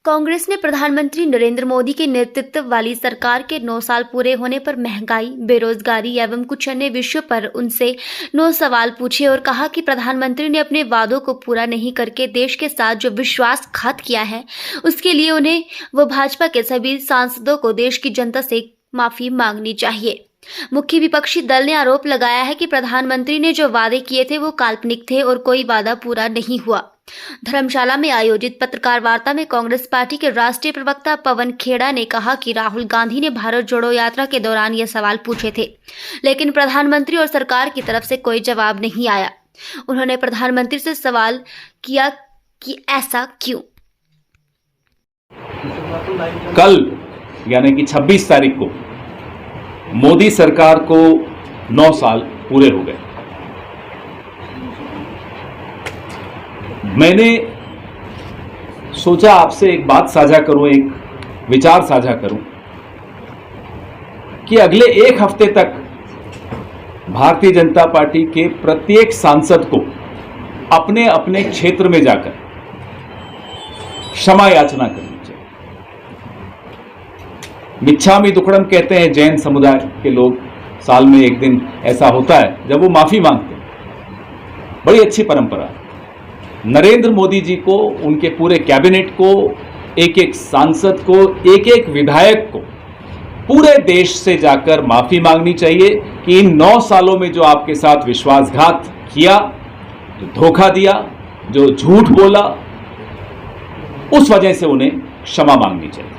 कांग्रेस ने प्रधानमंत्री नरेंद्र मोदी के नेतृत्व वाली सरकार के 9 साल पूरे होने पर महंगाई, बेरोजगारी एवं कुछ अन्य विषयों पर उनसे 9 सवाल पूछे और कहा कि प्रधानमंत्री ने अपने वादों को पूरा नहीं करके देश के साथ जो विश्वासघात किया है, उसके लिए उन्हें व भाजपा के सभी सांसदों को देश की जनता से माफी मांगनी चाहिए। मुख्य विपक्षी दल ने आरोप लगाया है कि प्रधानमंत्री ने जो वादे किए थे वो काल्पनिक थे और कोई वादा पूरा नहीं हुआ। धर्मशाला में आयोजित पत्रकार वार्ता में कांग्रेस पार्टी के राष्ट्रीय प्रवक्ता पवन खेड़ा ने कहा कि राहुल गांधी ने भारत जोड़ो यात्रा के दौरान ये सवाल पूछे थे, लेकिन प्रधानमंत्री और सरकार की तरफ से कोई जवाब नहीं आया। उन्होंने प्रधानमंत्री से सवाल किया कि ऐसा क्यों। कल यानी कि 26 तारीख को मोदी सरकार को 9 साल पूरे हो गए। मैंने सोचा आपसे एक बात साझा करूं, एक विचार साझा करूं कि अगले एक हफ्ते तक भारतीय जनता पार्टी के प्रत्येक सांसद को अपने अपने क्षेत्र में जाकर क्षमा याचना करनी चाहिए। मिच्छामी दुक्कड़म कहते हैं जैन समुदाय के लोग, साल में एक दिन ऐसा होता है जब वो माफी मांगते हैं। बड़ी अच्छी परंपरा है। नरेंद्र मोदी जी को, उनके पूरे कैबिनेट को, एक एक सांसद को, एक एक विधायक को पूरे देश से जाकर माफी मांगनी चाहिए कि इन 9 सालों में जो आपके साथ विश्वासघात किया, जो धोखा दिया, जो झूठ बोला, उस वजह से उन्हें क्षमा मांगनी चाहिए।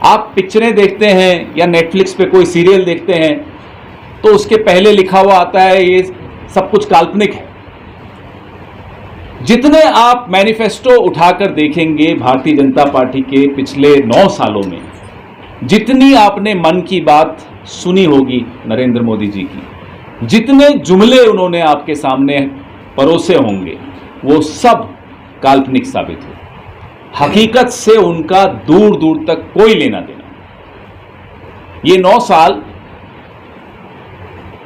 आप पिक्चरें देखते हैं या नेटफ्लिक्स पे कोई सीरियल देखते हैं तो उसके पहले लिखा हुआ आता है ये सब कुछ काल्पनिक है। जितने आप मैनिफेस्टो उठाकर देखेंगे भारतीय जनता पार्टी के पिछले 9 सालों में, जितनी आपने मन की बात सुनी होगी नरेंद्र मोदी जी की, जितने जुमले उन्होंने आपके सामने परोसे होंगे, वो सब काल्पनिक साबित हो। हकीकत से उनका दूर दूर तक कोई लेना देना। ये 9 साल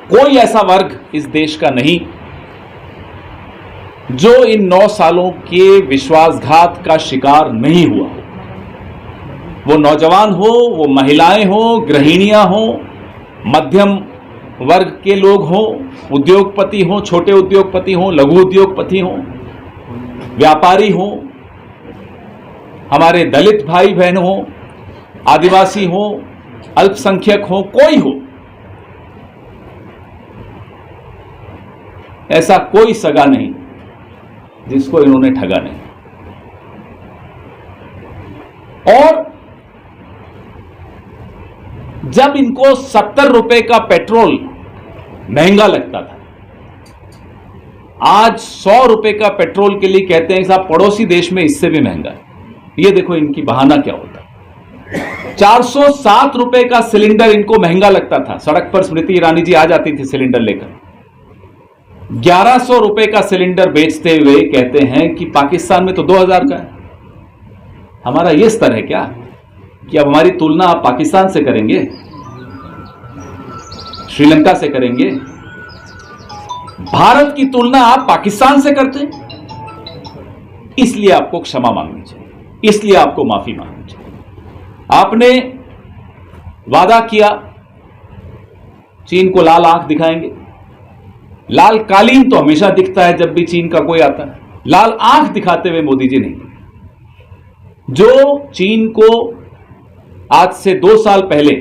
कोई ऐसा वर्ग इस देश का नहीं जो इन 9 सालों के विश्वासघात का शिकार नहीं हुआ हो। वो नौजवान हो, वो महिलाएं हो, गृहिणियां हो, मध्यम वर्ग के लोग हो, उद्योगपति हो, छोटे उद्योगपति हो, लघु उद्योगपति हो, व्यापारी हो, हमारे दलित भाई बहन हो, आदिवासी हो, अल्पसंख्यक हो, कोई हो, ऐसा कोई सगा नहीं जिसको इन्होंने ठगा नहीं। और जब इनको 70 रुपए का पेट्रोल महंगा लगता था, आज 100 रुपए का पेट्रोल के लिए कहते हैं साहब पड़ोसी देश में इससे भी महंगा है। ये देखो इनकी बहाना क्या होता है। 407 रुपए का सिलेंडर इनको महंगा लगता था। सड़क पर स्मृति ईरानी जी आ जाती थी सिलेंडर लेकर। 1100 रुपए का सिलेंडर बेचते हुए कहते हैं कि पाकिस्तान में तो 2000 का है। हमारा यह स्तर है क्या कि अब हमारी तुलना आप पाकिस्तान से करेंगे, श्रीलंका से करेंगे? भारत की तुलना आप पाकिस्तान से करते हैं। इसलिए आपको क्षमा मांगनी चाहिए, इसलिए आपको माफी मांगनी चाहिए। आपने वादा किया चीन को लाल आंख दिखाएंगे। लाल कालीन तो हमेशा दिखता है जब भी चीन का कोई आता है, लाल आंख दिखाते हुए मोदी जी नहीं। जो चीन को आज से 2 साल पहले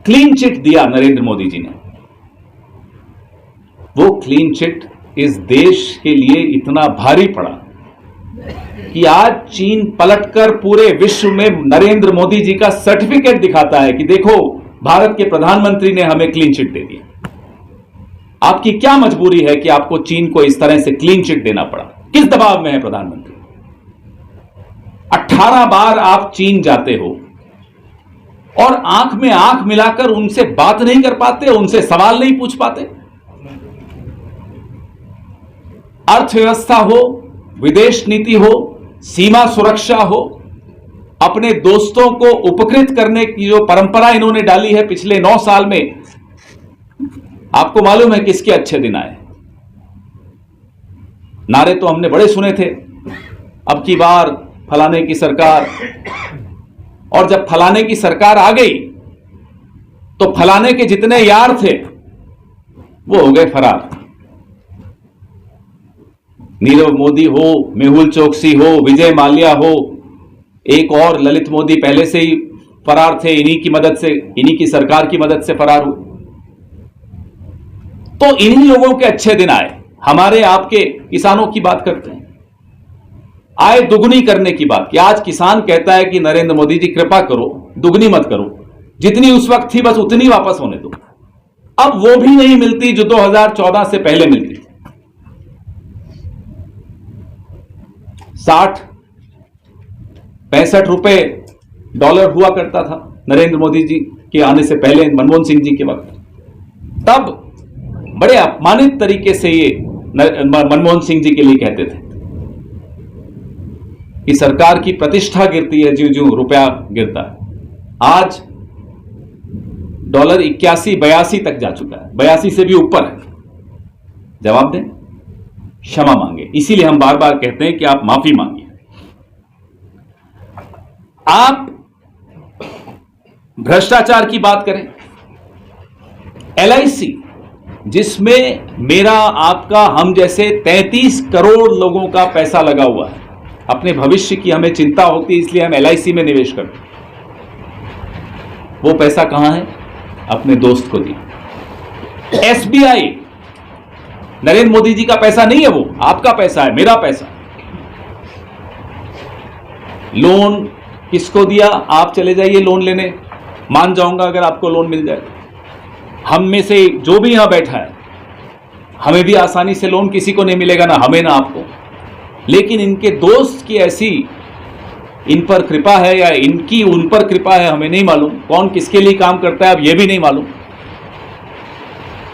क्लीन चिट दिया नरेंद्र मोदी जी ने, वो क्लीन चिट इस देश के लिए इतना भारी पड़ा कि आज चीन पलटकर पूरे विश्व में नरेंद्र मोदी जी का सर्टिफिकेट दिखाता है कि देखो भारत के प्रधानमंत्री ने हमें क्लीन चिट दे दिया। आपकी क्या मजबूरी है कि आपको चीन को इस तरह से क्लीन चिट देना पड़ा? किस दबाव में है प्रधानमंत्री? 18 बार आप चीन जाते हो और आंख में आंख मिलाकर उनसे बात नहीं कर पाते, उनसे सवाल नहीं पूछ पाते। अर्थव्यवस्था हो, विदेश नीति हो, सीमा सुरक्षा हो, अपने दोस्तों को उपकृत करने की जो परंपरा इन्होंने डाली है पिछले 9 साल में, आपको मालूम है किसके अच्छे दिन आए। नारे तो हमने बड़े सुने थे अब की बार फलाने की सरकार, और जब फलाने की सरकार आ गई तो फलाने के जितने यार थे वो हो गए फरार। नीरव मोदी हो, मेहुल चोकसी हो, विजय माल्या हो, एक और ललित मोदी पहले से ही फरार थे, इन्हीं की मदद से, इन्हीं की सरकार की मदद से फरार हुए। तो इन्हीं लोगों के अच्छे दिन आए। हमारे आपके किसानों की बात करते हैं, आय दुगनी करने की बात कि आज किसान कहता है कि नरेंद्र मोदी जी कृपा करो, दुगनी मत करो, जितनी उस वक्त थी बस उतनी वापस होने दो। अब वो भी नहीं मिलती जो 2014 से पहले मिलती थी। 60-65 रुपए डॉलर हुआ करता था नरेंद्र मोदी जी के आने से पहले, मनमोहन सिंह जी के वक्त। तब बड़े अपमानित तरीके से ये मनमोहन सिंह जी के लिए कहते थे कि सरकार की प्रतिष्ठा गिरती है ज्यों ज्यों रुपया गिरता है। आज डॉलर 81-82 तक जा चुका है, 82 से भी ऊपर है। जवाब दें, क्षमा मांगे। इसीलिए हम बार बार कहते हैं कि आप माफी मांगिए। आप भ्रष्टाचार की बात करें, LIC जिसमें मेरा आपका हम जैसे 33 करोड़ लोगों का पैसा लगा हुआ है, अपने भविष्य की हमें चिंता होती है, इसलिए हम LIC में निवेश करते हैं। वो पैसा कहां है? अपने दोस्त को दिया। SBI नरेंद्र मोदी जी का पैसा नहीं है, वो आपका पैसा है, मेरा पैसा। लोन किसको दिया? आप चले जाइए लोन लेने, मान जाऊंगा अगर आपको लोन मिल जाए। हम में से जो भी यहां बैठा है, हमें भी आसानी से लोन किसी को नहीं मिलेगा, ना हमें ना आपको। लेकिन इनके दोस्त की ऐसी इन पर कृपा है या इनकी उन पर कृपा है, हमें नहीं मालूम। कौन किसके लिए काम करता है अब यह भी नहीं मालूम।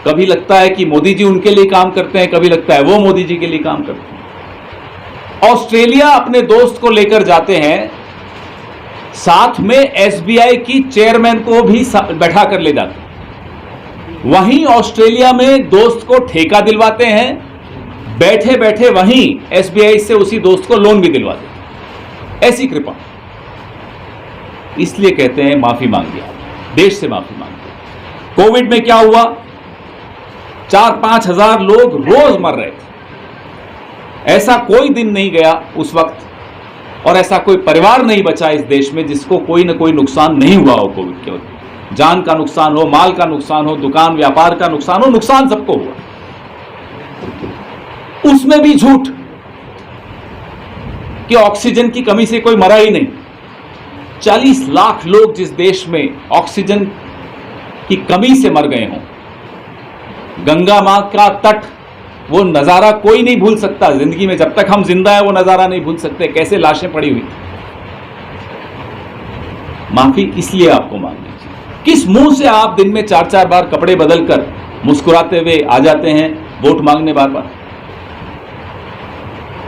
कभी लगता है कि मोदी जी उनके लिए काम करते हैं, कभी लगता है वो मोदी जी के लिए काम करते हैं। ऑस्ट्रेलिया अपने दोस्त को लेकर जाते हैं, साथ में SBI की चेयरमैन को भी बैठा कर ले जाते हैं। वहीं ऑस्ट्रेलिया में दोस्त को ठेका दिलवाते हैं, बैठे बैठे वहीं SBI से उसी दोस्त को लोन भी दिलवाते हैं। ऐसी कृपा। इसलिए कहते हैं माफी मांगिए, देश से माफी मांगिए। कोविड में क्या हुआ? 4-5 हजार लोग रोज मर रहे थे। ऐसा कोई दिन नहीं गया उस वक्त, और ऐसा कोई परिवार नहीं बचा इस देश में जिसको कोई ना कोई नुकसान नहीं हुआ हो कोविड के वक्त। जान का नुकसान हो, माल का नुकसान हो, दुकान व्यापार का नुकसान हो, नुकसान सबको हुआ। उसमें भी झूठ कि ऑक्सीजन की कमी से कोई मरा ही नहीं। 40 लाख लोग जिस देश में ऑक्सीजन की कमी से मर गए हों, गंगा मां का तट, वो नजारा कोई नहीं भूल सकता जिंदगी में। जब तक हम जिंदा है वो नजारा नहीं भूल सकते, कैसे लाशें पड़ी हुई। माफी इसलिए आपको मांगनी चाहिए। किस मुंह से आप दिन में 4-4 बार कपड़े बदलकर मुस्कुराते हुए आ जाते हैं वोट मांगने बार बार?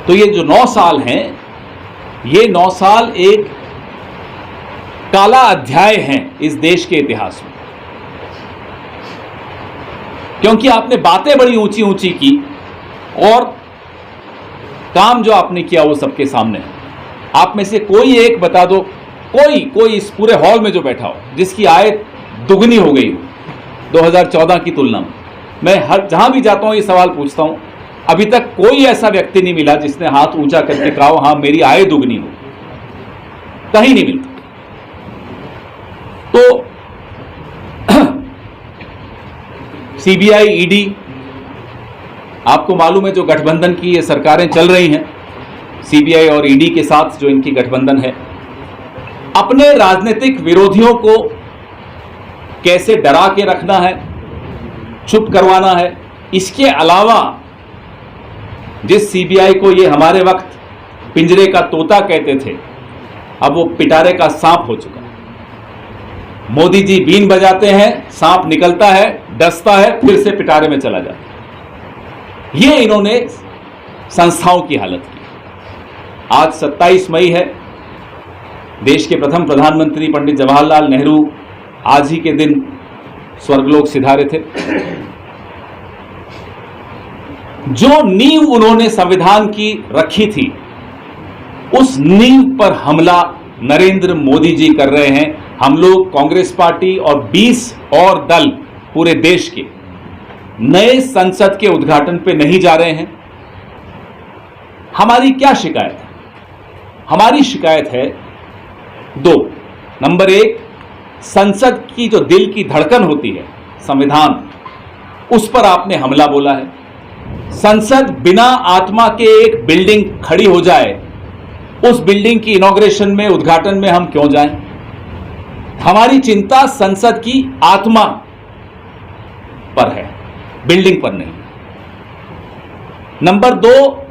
तो ये जो 9 साल हैं, ये 9 साल एक काला अध्याय हैं इस देश के इतिहास में, क्योंकि आपने बातें बड़ी ऊंची ऊंची की और काम जो आपने किया वो सबके सामने है। आप में से कोई एक बता दो, कोई इस पूरे हॉल में जो बैठा हो जिसकी आय दुगनी हो गई हो 2014 की तुलना में। मैं जहां भी जाता हूं ये सवाल पूछता हूं, अभी तक कोई ऐसा व्यक्ति नहीं मिला जिसने हाथ ऊंचा करके कहा हां मेरी आय दुगनी हो। कहीं नहीं मिलता। तो CBI, ED, आपको मालूम है जो गठबंधन की ये सरकारें चल रही हैं, CBI और ED के साथ जो इनकी गठबंधन है, अपने राजनीतिक विरोधियों को कैसे डरा के रखना है, चुप करवाना है। इसके अलावा जिस CBI को ये हमारे वक्त पिंजरे का तोता कहते थे, अब वो पिटारे का सांप हो चुका है। मोदी जी बीन बजाते हैं, सांप निकलता है, डसता है, फिर से पिटारे में चला जाता है। ये इन्होंने संस्थाओं की हालत की। आज 27 मई है। देश के प्रथम प्रधानमंत्री पंडित जवाहरलाल नेहरू आज ही के दिन स्वर्गलोक सिधारे थे। जो नींव उन्होंने संविधान की रखी थी, उस नींव पर हमला नरेंद्र मोदी जी कर रहे हैं। हम लोग कांग्रेस पार्टी और 20 और दल पूरे देश के नए संसद के उद्घाटन पे नहीं जा रहे हैं। हमारी क्या शिकायत है? हमारी शिकायत है दो। नंबर 1, संसद की जो दिल की धड़कन होती है, संविधान, उस पर आपने हमला बोला है। संसद बिना आत्मा के एक बिल्डिंग खड़ी हो जाए, उस बिल्डिंग की इनॉग्रेशन में, उद्घाटन में हम क्यों जाएं? हमारी चिंता संसद की आत्मा पर है, बिल्डिंग पर नहीं। नंबर 2,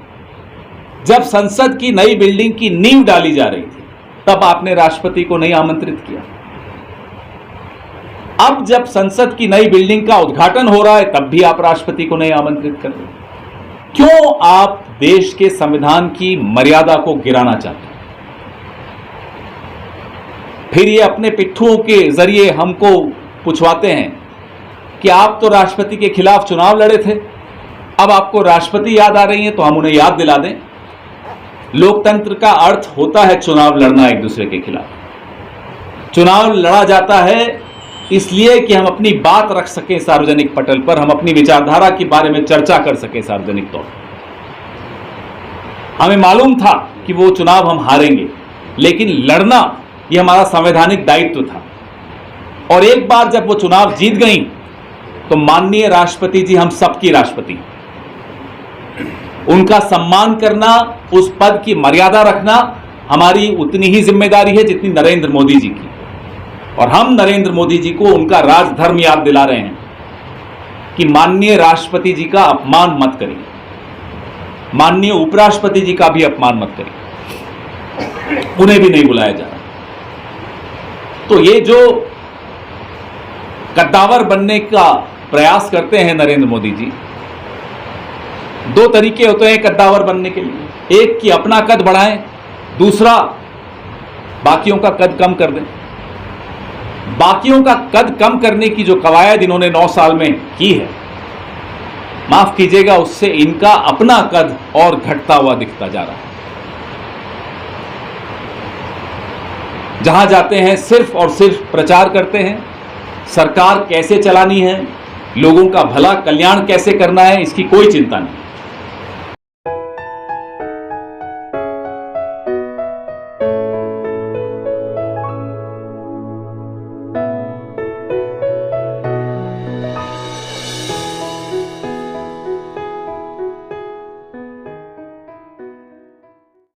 जब संसद की नई बिल्डिंग की नींव डाली जा रही थी, तब आपने राष्ट्रपति को नहीं आमंत्रित किया। अब जब संसद की नई बिल्डिंग का उद्घाटन हो रहा है, तब भी आप राष्ट्रपति को नहीं आमंत्रित कर रहे। क्यों आप देश के संविधान की मर्यादा को गिराना चाहते हैं? फिर ये अपने पिट्ठुओं के जरिए हमको पूछवाते हैं कि आप तो राष्ट्रपति के खिलाफ चुनाव लड़े थे, अब आपको राष्ट्रपति याद आ रही है। तो हम उन्हें याद दिला दें, लोकतंत्र का अर्थ होता है चुनाव लड़ना एक दूसरे के खिलाफ। चुनाव लड़ा जाता है इसलिए कि हम अपनी बात रख सकें सार्वजनिक पटल पर, हम अपनी विचारधारा के बारे में चर्चा कर सकें सार्वजनिक तौर पर। हमें मालूम था कि वो चुनाव हम हारेंगे, लेकिन लड़ना ये हमारा संवैधानिक दायित्व था। और एक बार जब वो चुनाव जीत गई, तो माननीय राष्ट्रपति जी हम सबकी राष्ट्रपति, उनका सम्मान करना, उस पद की मर्यादा रखना हमारी उतनी ही जिम्मेदारी है जितनी नरेंद्र मोदी जी की। और हम नरेंद्र मोदी जी को उनका राजधर्म याद दिला रहे हैं कि माननीय राष्ट्रपति जी का अपमान मत करिए, माननीय उपराष्ट्रपति जी का भी अपमान मत करिए, उन्हें भी नहीं बुलाया जा रहा। तो ये जो कद्दावर बनने का प्रयास करते हैं नरेंद्र मोदी जी, 2 तरीके होते हैं कद्दावर बनने के लिए। एक कि अपना कद बढ़ाएं, दूसरा बाकियों का कद कम कर दें। बाकियों का कद कम करने की जो कवायद इन्होंने 9 साल में की है, माफ कीजिएगा, उससे इनका अपना कद और घटता हुआ दिखता जा रहा है। जहां जाते हैं सिर्फ और सिर्फ प्रचार करते हैं, सरकार कैसे चलानी है, लोगों का भला कल्याण कैसे करना है, इसकी कोई चिंता नहीं।